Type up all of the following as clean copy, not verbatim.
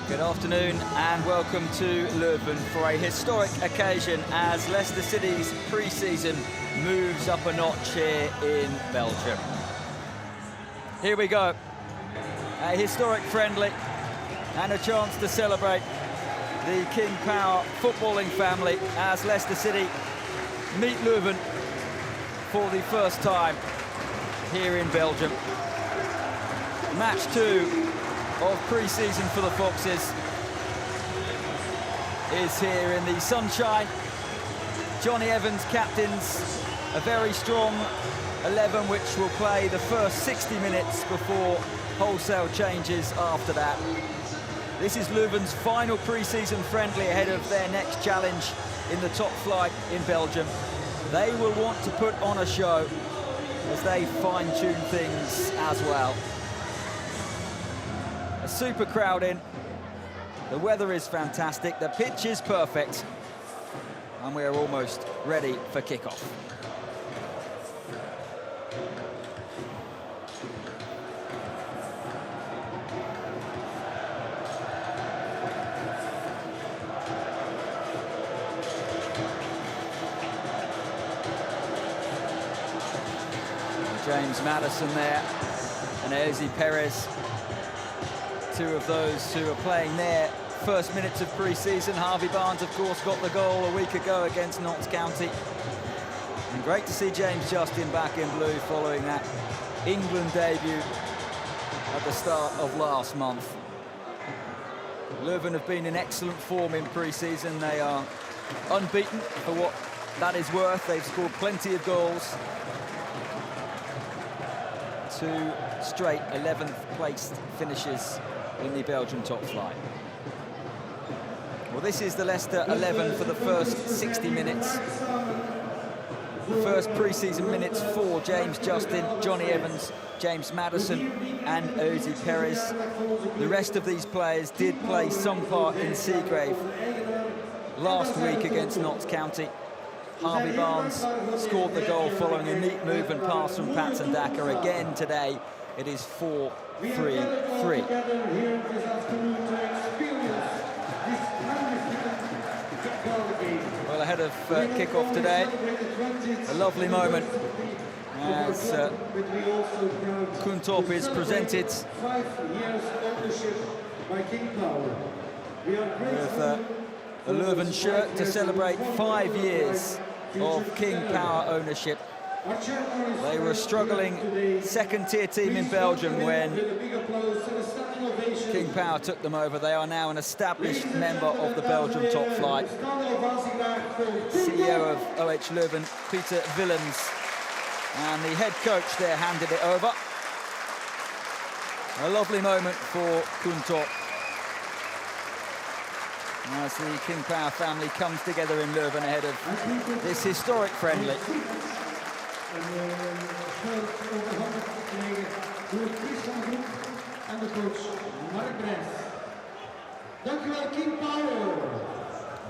Good afternoon and welcome to Leuven for a historic occasion as Leicester City's pre-season moves up a notch here in Belgium. Here we go, a historic friendly and a chance to celebrate the King Power footballing family as Leicester City meet Leuven for the first time here in Belgium. Match 2 of pre-season for the Foxes is here in the sunshine. Johnny Evans captains a very strong 11 which will play the first 60 minutes before wholesale changes after that. This is Leuven's final pre-season friendly ahead of their next challenge in the top flight in Belgium. They will want to put on a show as they fine-tune things as well. A super crowd in, the weather is fantastic, the pitch is perfect, and we are almost ready for kickoff. James Maddison there, and Ozzy Perez. Two of those who are playing their first minutes of pre-season. Harvey Barnes, of course, got the goal a week ago against Notts County. And great to see James Justin back in blue following that England debut at the start of last month. Leuven have been in excellent form in pre-season. They are unbeaten for what that is worth. They've scored plenty of goals. 2 straight 11th placed finishes in the Belgian top flight. Well, this is the Leicester 11 for the first 60 minutes. The first pre-season minutes for James Justin, Johnny Evans, James Maddison and Ozzy Perez. The rest of these players did play some part in Seagrave last week against Notts County. Harvey Barnes scored the goal following a neat move and pass from Patson Daka. Again today, it is 4-3-3. Well, ahead of kick-off today, a lovely moment as Kuntop is presented with a Leuven shirt to celebrate 5 years of King Power ownership. They were a struggling second-tier team in Belgium when King Power took them over. They are now an established member of the Belgium top flight. CEO of OH Leuven, Peter Willems, and the head coach there handed it over. A lovely moment for Kuntop as the King Power family comes together in Leuven ahead of this historic friendly.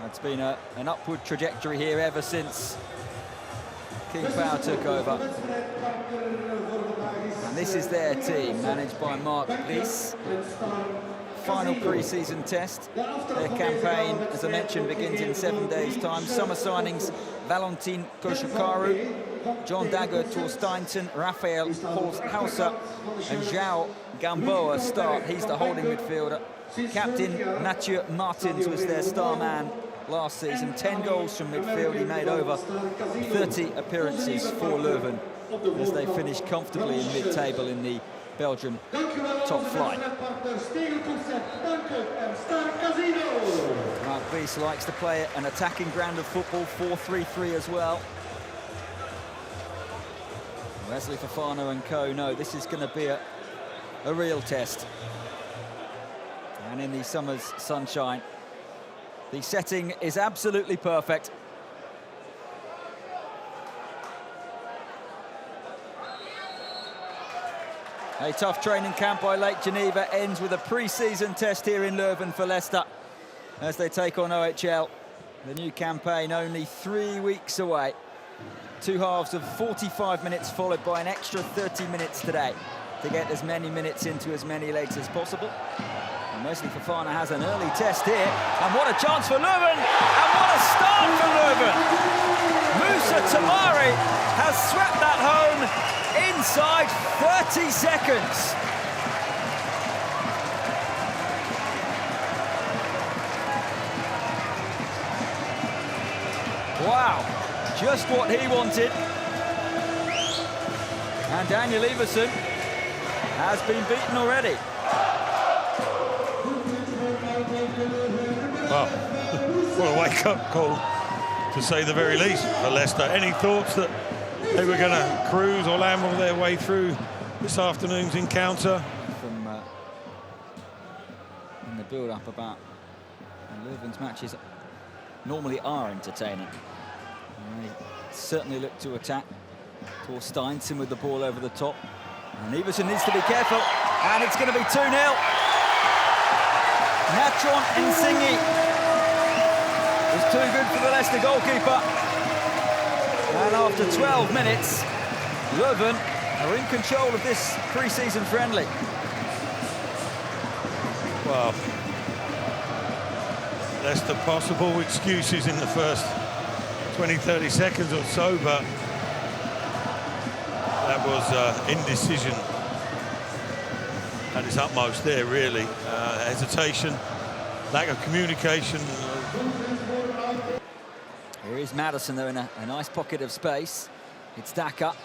It's been an upward trajectory here ever since King Power took over. And this is their team, managed by Mark Vlies. Final pre-season test. Their campaign, as I mentioned, begins in 7 days' time. Summer signings: Valentin Koshukaru, John Dagger Torsteinsen, Raphael Hauser, and João Gamboa start. He's the holding midfielder. Captain Mathieu Martins was their star man last season. 10 goals from midfield. He made over 30 appearances for Leuven as they finished comfortably in mid-table in the Belgium top flight. Mark Vlies likes to play an attacking brand of football, 4-3-3 as well. Wesley Fofana and co know this is going to be a real test. And in the summer's sunshine, the setting is absolutely perfect. A tough training camp by Lake Geneva ends with a pre-season test here in Leuven for Leicester as they take on OHL. The new campaign only 3 weeks away. 2 halves of 45 minutes followed by an extra 30 minutes today to get as many minutes into as many legs as possible. And Wesley Fofana has an early test here. And what a chance for Leuven! And what a start for Leuven! Moussa Tamari has swept that home inside 30 seconds. Wow, just what he wanted. And Daniel Everson has been beaten already. Well, what a wake-up call, to say the very least, for Leicester. Any thoughts that they were going to cruise or lamble their way through this afternoon's encounter? From in the build-up about Leuven's matches normally are entertaining. They certainly look to attack. Paul Steinson with the ball over the top. And Everson needs to be careful. And it's going to be 2-0. Natron Nsingi was too good for the Leicester goalkeeper. And after 12 minutes, Leuven are in control of this pre-season friendly. Well, Leicester possible excuses in the first 20-30 seconds or so, but that was indecision at its utmost there, really. Hesitation, lack of communication. Here is Maddison, though, in a nice pocket of space. It's Daka.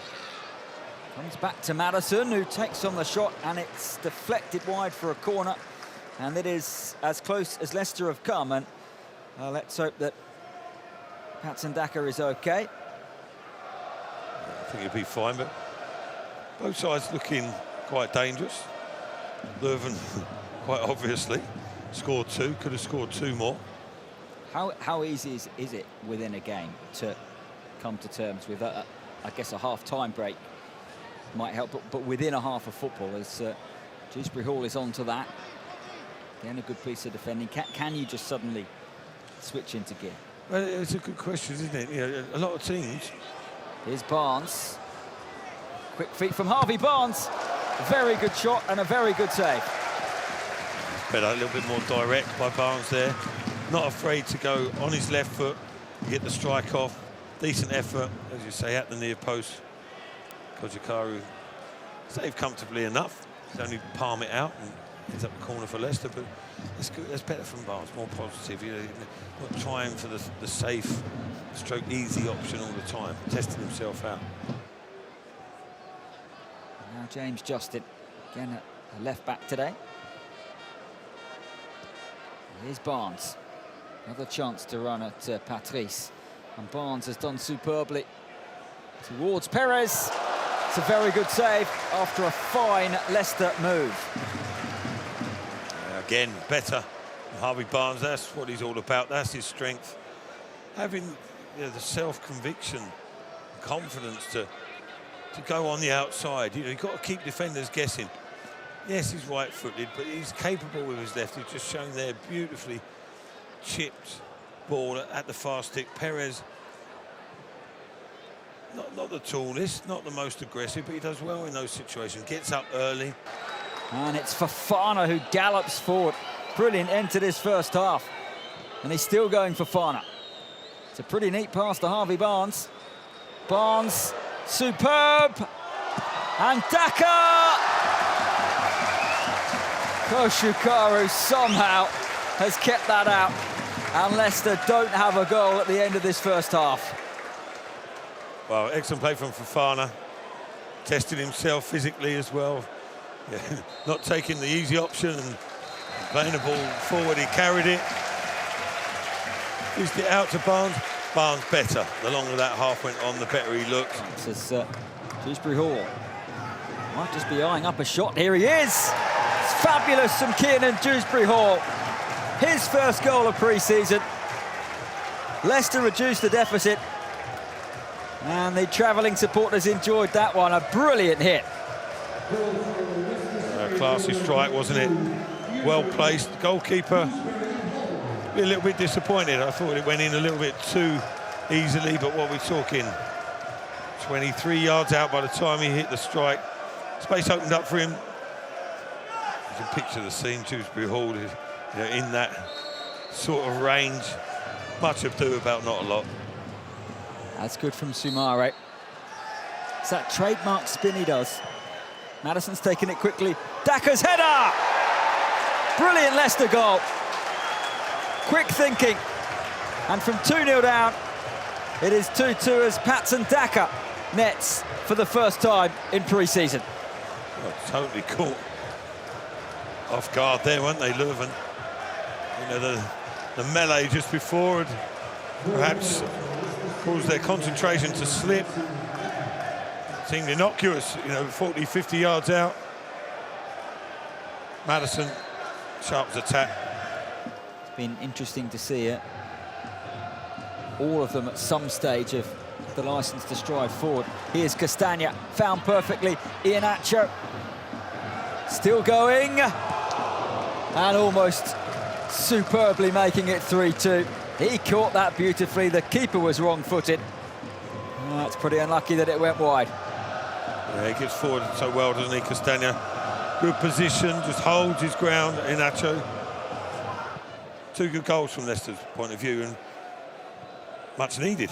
Comes back to Maddison, who takes on the shot, and it's deflected wide for a corner. And it is as close as Leicester have come, and let's hope that Patson Daka is okay. I think he'll be fine, but both sides looking quite dangerous. Leuven, quite obviously, scored two, could have scored two more. How easy is it within a game to come to terms with, I guess, a half-time break might help, but within a half of football, as Dewsbury Hall is on to that. Again, a good piece of defending. Can you just suddenly switch into gear? Well, it's a good question, isn't it? You know, a lot of teams. Here's Barnes. Quick feet from Harvey Barnes. A very good shot and a very good save. Better, a little bit more direct by Barnes there. Not afraid to go on his left foot, get the strike off. Decent effort, as you say, at the near post. Kojikaru saved comfortably enough. He's only palm it out and ends up the corner for Leicester, but that's good. That's better from Barnes, more positive. You know, not trying for the safe, stroke easy option all the time, testing himself out. Now James Justin, again a left back today. Here's Barnes. Another chance to run at Patrice. And Barnes has done superbly towards Perez. It's a very good save after a fine Leicester move. Again, better. Harvey Barnes, that's what he's all about. That's his strength. Having the self-conviction, confidence to go on the outside. You know, you've got to keep defenders guessing. Yes, he's right-footed, but he's capable with his left. He's just shown there beautifully chipped ball at the far stick. Perez, not the tallest, not the most aggressive, but he does well in those situations. Gets up early. And it's Fofana who gallops forward. Brilliant end to this first half. And he's still going Fofana. It's a pretty neat pass to Harvey Barnes. Barnes, superb. And Daka! Koshukaru somehow has kept that out. And Leicester don't have a goal at the end of this first half. Well, excellent play from Fofana. Tested himself physically as well. Yeah, not taking the easy option and playing the ball forward. He carried it. Used it out to Barnes. Barnes better. The longer that half went on, the better he looked. This is Dewsbury Hall. Might just be eyeing up a shot. Here he is. It's fabulous from Kiernan Dewsbury Hall. His first goal of pre-season. Leicester reduced the deficit. And the travelling supporters enjoyed that one. A brilliant hit. A classy strike, wasn't it? Well placed. Goalkeeper be a little bit disappointed. I thought it went in a little bit too easily, but what we're talking, 23 yards out by the time he hit the strike. Space opened up for him. can picture the scene. Dewsbury Hall is, in that sort of range. Much ado about not a lot. That's good from Soumare. It's that trademark spin he does. Maddison's taken it quickly. Daka's header! Brilliant Leicester goal. Quick thinking. And from 2-0 down, it is 2-2 as Patson Daka nets for the first time in pre-season. Well, totally caught off guard there, weren't they, Leuven? The melee just before had perhaps caused their concentration to slip. Seemed innocuous, 40, 50 yards out. Maddison, sharp as a tack. It's been interesting to see it. All of them at some stage of the licence to stride forward. Here's Castagna, found perfectly. Iheanacho still going. And almost superbly making it 3-2. He caught that beautifully. The keeper was wrong-footed. That's pretty unlucky that it went wide. Yeah, he gets forward so well, doesn't he, Castagna? Good position, just holds his ground. Iheanacho. 2 good goals from Leicester's point of view, and much needed.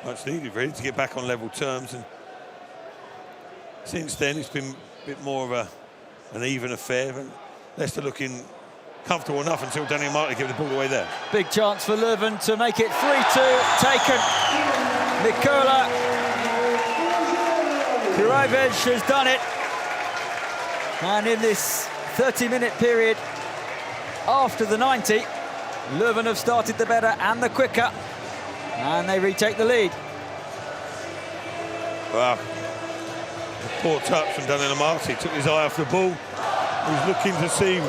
Much needed, really, to get back on level terms. And since then, it's been a bit more of an even affair. And Leicester looking comfortable enough until Daniel Martin gave the ball away there. Big chance for Leuven to make it 3-2. Taken. Nikola Kurajevich has done it. And in this 30-minute period after the 90, Leuven have started the better and the quicker. And they retake the lead. Wow. Poor touch from Daniel Martin. Took his eye off the ball. He's looking to see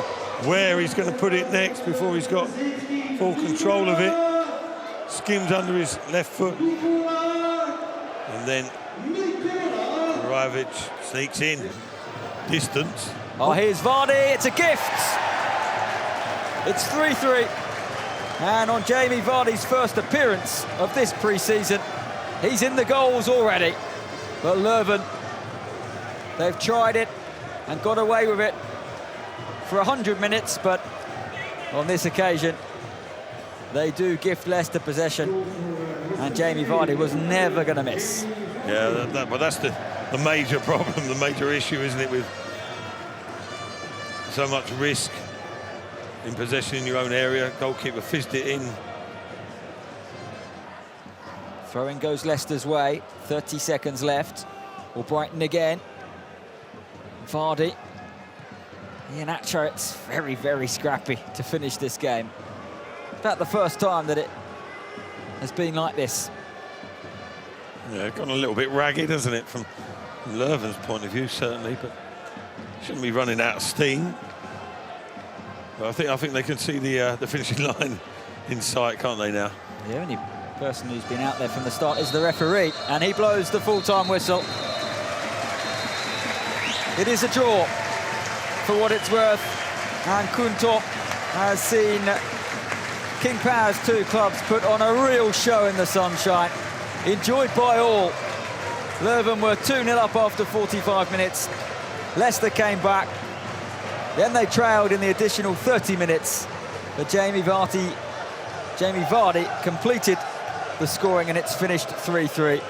where he's going to put it next before he's got full control of it. Skims under his left foot. And then Kurajevich sneaks in. Distance. Oh, here's Vardy. It's a gift. It's 3-3. And on Jamie Vardy's first appearance of this pre-season, he's in the goals already. But Leuven, they've tried it and got away with it for 100 minutes, but on this occasion, they do gift Leicester possession, and Jamie Vardy was never going to miss. Yeah, but that's the major problem, the major issue, isn't it, with so much risk in possession in your own area. Goalkeeper fizzed it in. Throw-in goes Leicester's way. 30 seconds left. Or Brighton again. Vardy. Iheanacho, it's very, very scrappy to finish this game. About the first time that it has been like this. Yeah, gone a little bit ragged, hasn't it, from Leuven's point of view, certainly, but shouldn't be running out of steam. But I think they can see the finishing line in sight, can't they now? The only person who's been out there from the start is the referee, and he blows the full-time whistle. It is a draw, for what it's worth, and Kunto has seen King Power's 2 clubs put on a real show in the sunshine, enjoyed by all. Leuven were 2-0 up after 45 minutes. Leicester came back. Then they trailed in the additional 30 minutes. But Jamie Vardy completed the scoring, and it's finished 3-3.